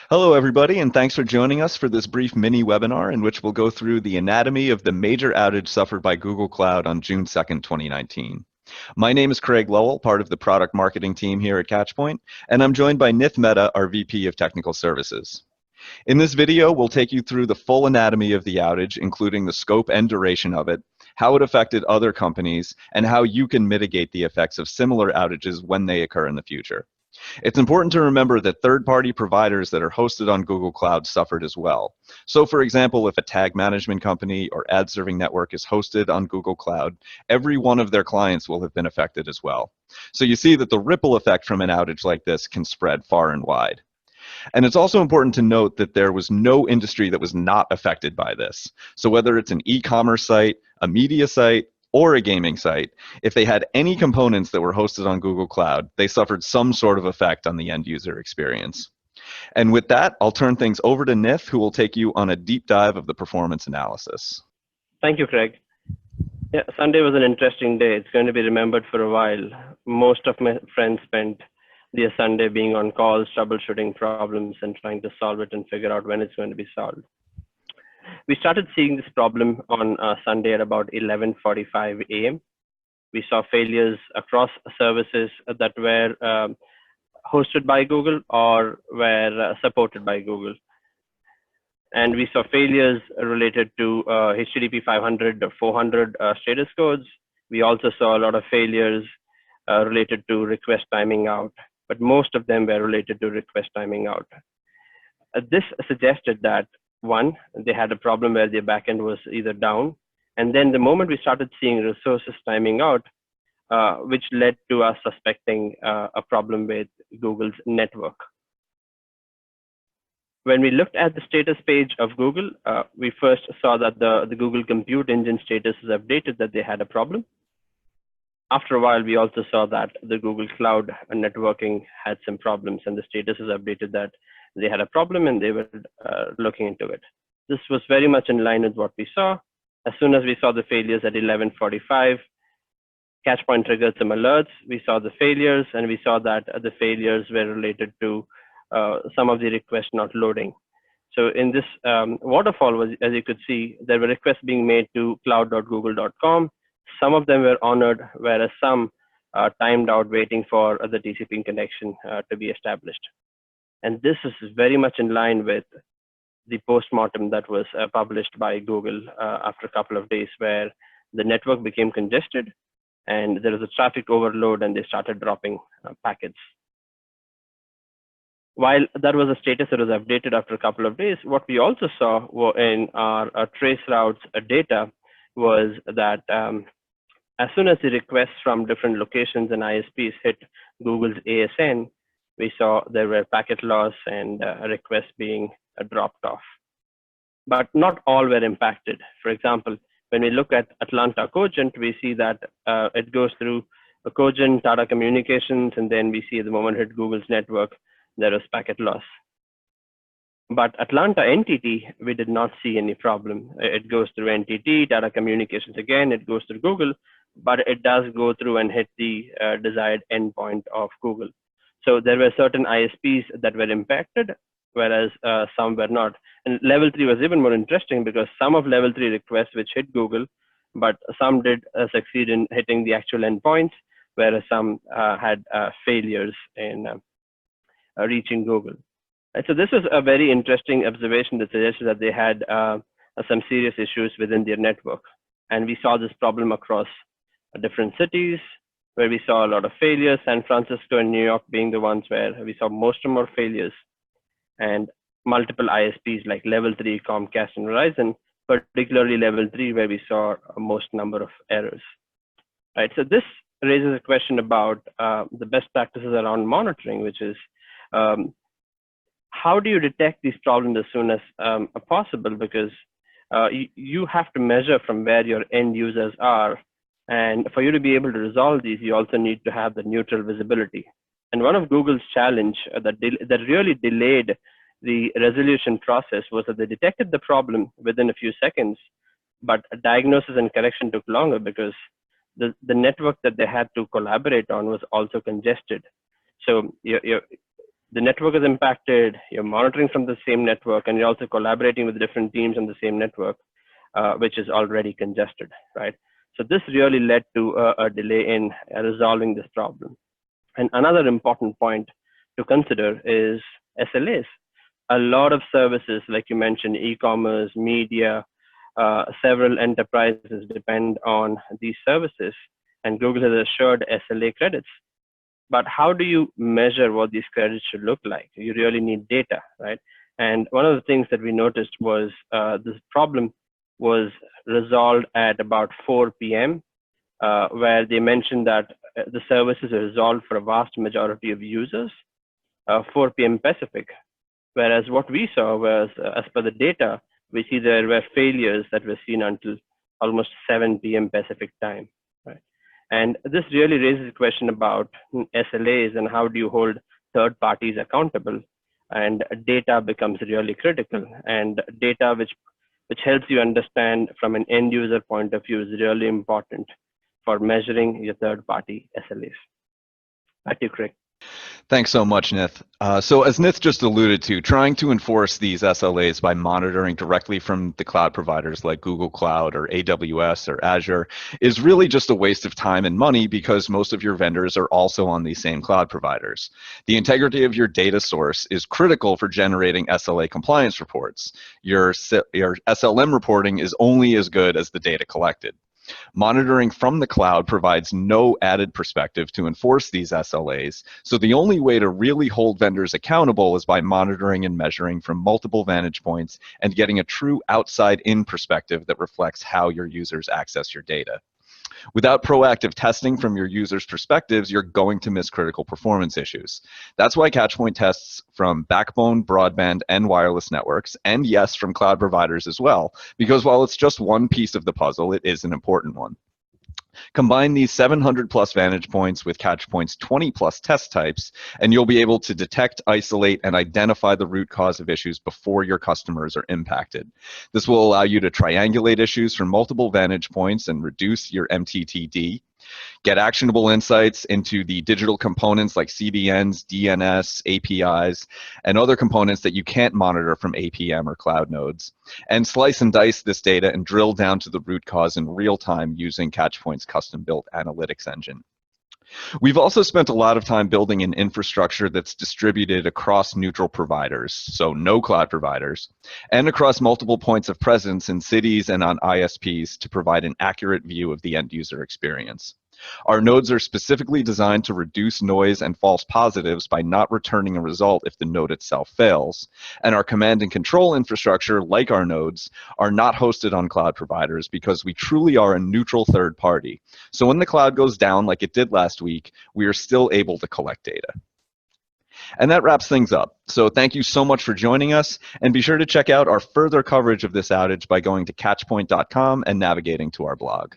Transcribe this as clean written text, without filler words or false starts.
Hello, everybody, and thanks for joining us for this brief mini webinar in which we'll go through the anatomy of the major outage suffered by Google Cloud on June 2nd, 2019. My name is Craig Lowell, part of the product marketing team here at Catchpoint, and I'm joined by Nith Mehta, our VP of Technical Services. In this video, we'll take you through the full anatomy of the outage, including the scope and duration of it, how it affected other companies, and how you can mitigate the effects of similar outages when they occur in the future. It's important to remember that third-party providers that are hosted on Google Cloud suffered as well. So for example, if a tag management company or ad serving network is hosted on Google Cloud, every one of their clients will have been affected as well. So you see that the ripple effect from an outage like this can spread far and wide. And it's also important to note that there was no industry that was not affected by this. So whether it's an e-commerce site, a media site, or a gaming site, if they had any components that were hosted on Google Cloud, they suffered some sort of effect on the end user experience. And with that, I'll turn things over to Nith, who will take you on a deep dive of the performance analysis. Thank you, Craig. Yeah, Sunday was an interesting day. It's going to be remembered for a while. Most of my friends spent their Sunday being on calls, troubleshooting problems, and trying to solve it and figure out when it's going to be solved. We started seeing this problem on Sunday at about 11:45 a.m. We saw failures across services that were hosted by Google or were supported by Google. And we saw failures related to HTTP 500 or 400 status codes. We also saw a lot of failures related to request timing out, but most of them were related to request timing out. This suggested that one, they had a problem where their backend was either down, and then the moment we started seeing resources timing out, which led to us suspecting a problem with Google's network. When we looked at the status page of Google, we first saw that the Google Compute Engine status is updated, that they had a problem. After a while, we also saw that the Google Cloud networking had some problems, and the status is updated that they had a problem and they were looking into it. This was very much in line with what we saw. As soon as we saw the failures at 11:45, Catchpoint triggered some alerts. We saw the failures, and we saw that the failures were related to some of the requests not loading. So in this waterfall, as you could see, there were requests being made to cloud.google.com. Some of them were honored, whereas some timed out waiting for the TCP connection to be established. And this is very much in line with the postmortem that was published by Google after a couple of days, where the network became congested and there was a traffic overload and they started dropping packets. While that was a status that was updated after a couple of days, what we also saw in our trace routes data was that as soon as the requests from different locations and ISPs hit Google's ASN, we saw there were packet loss and requests being dropped off. But not all were impacted. For example, when we look at Atlanta Cogent, we see that it goes through a Cogent, Tata Communications, and then we see the moment it hit Google's network, there was packet loss. But Atlanta NTT, we did not see any problem. It goes through NTT, Tata Communications again, it goes through Google, but it does go through and hit the desired endpoint of Google. So there were certain ISPs that were impacted, whereas some were not. And level 3 was even more interesting because some of level 3 requests which hit Google, but some did succeed in hitting the actual endpoints, whereas some had failures in reaching Google. And so this is a very interesting observation that suggests that they had some serious issues within their network. And we saw this problem across different cities, where we saw a lot of failures, San Francisco and New York being the ones where we saw most and more failures, and multiple ISPs like level 3, Comcast and Verizon, particularly level 3, where we saw most number of errors. Right, so this raises a question about the best practices around monitoring, which is how do you detect these problems as soon as possible? Because you have to measure from where your end users are. And for you to be able to resolve these, you also need to have the neutral visibility. And one of Google's challenge that really delayed the resolution process was that they detected the problem within a few seconds, but diagnosis and correction took longer because the network that they had to collaborate on was also congested. So the network is impacted, you're monitoring from the same network, and you're also collaborating with different teams on the same network, which is already congested, right? So this really led to a delay in resolving this problem. And another important point to consider is SLAs. A lot of services, like you mentioned, e-commerce, media, several enterprises depend on these services, and Google has assured SLA credits. But how do you measure what these credits should look like? You really need data, right? And one of the things that we noticed was this problem was resolved at about 4 p.m., where they mentioned that the services are resolved for a vast majority of users, 4 p.m. Pacific. Whereas what we saw was, as per the data, we see there were failures that were seen until almost 7 p.m. Pacific time, right? And this really raises a question about SLAs and how do you hold third parties accountable. And data becomes really critical, and data which helps you understand from an end user point of view is really important for measuring your third party SLAs. Back to you, Craig. Thanks so much, Nith. So as Nith just alluded to, trying to enforce these SLAs by monitoring directly from the cloud providers like Google Cloud or AWS or Azure is really just a waste of time and money because most of your vendors are also on these same cloud providers. The integrity of your data source is critical for generating SLA compliance reports. Your SLM reporting is only as good as the data collected. Monitoring from the cloud provides no added perspective to enforce these SLAs, so the only way to really hold vendors accountable is by monitoring and measuring from multiple vantage points and getting a true outside-in perspective that reflects how your users access your data. Without proactive testing from your users' perspectives, you're going to miss critical performance issues. That's why Catchpoint tests from backbone, broadband, and wireless networks, and yes, from cloud providers as well, because while it's just one piece of the puzzle, it is an important one. Combine these 700 plus vantage points with Catchpoint's 20 plus test types, and you'll be able to detect, isolate, and identify the root cause of issues before your customers are impacted. This will allow you to triangulate issues from multiple vantage points and reduce your MTTD. Get actionable insights into the digital components like CDNs, DNS, APIs, and other components that you can't monitor from APM or cloud nodes. And slice and dice this data and drill down to the root cause in real time using Catchpoint's custom-built analytics engine. We've also spent a lot of time building an infrastructure that's distributed across neutral providers, so no cloud providers, and across multiple points of presence in cities and on ISPs to provide an accurate view of the end user experience. Our nodes are specifically designed to reduce noise and false positives by not returning a result if the node itself fails. And our command and control infrastructure, like our nodes, are not hosted on cloud providers because we truly are a neutral third party. So when the cloud goes down like it did last week, we are still able to collect data. And that wraps things up. So thank you so much for joining us, and be sure to check out our further coverage of this outage by going to catchpoint.com and navigating to our blog.